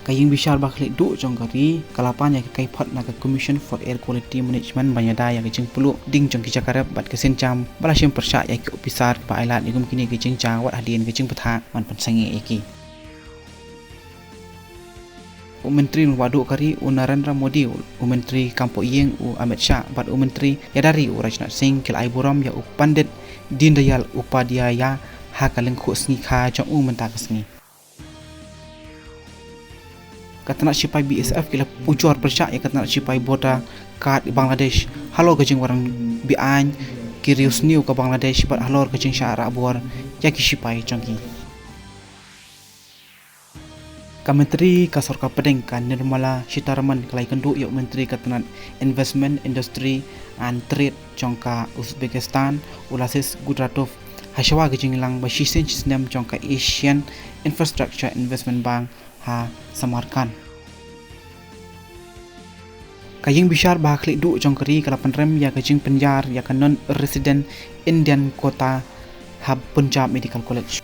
Kaying bishar bakli du jongkari kalapan ya kai pot na Commission for Air Quality Management banyada ya kicing pulu ding jong kicakarap bat kesen cam bala siem persya ya ke opisar pa ailat nigum kini kicing cang wat hadien kicing petha man pensangi eki. Menteri Wadu kari Narendra Modi, Menteri Kampo Iyeng Amit Shah, bat Menteri Yadari Rajnath Singh kil aiburam ya Pandit Deen Dayal Upadhyaya ha kaleng khusngi kha jong mentak sngi. Katana sipai BSF kila ujur persya ya katana sipai boda kat Bangladesh halo kajing warang bian kirius new ke Bangladesh bat halor kajing syara buar ya ki sipai jongki. Menteri Kasorka Pedengkan Nirmala Sitharaman kelai kendu yuk Menteri Katenan Investment Industry and Trade jongka Uzbekistan Ulasis Gudratov hasyawa gejinglang basisen sistem jongka Asian Infrastructure Investment Bank ha Samarkand. Kaying bishar bahakli du jongkari kalapan rem ya gejing penjar ya non resident Indian Kota ha Punjab Medical College.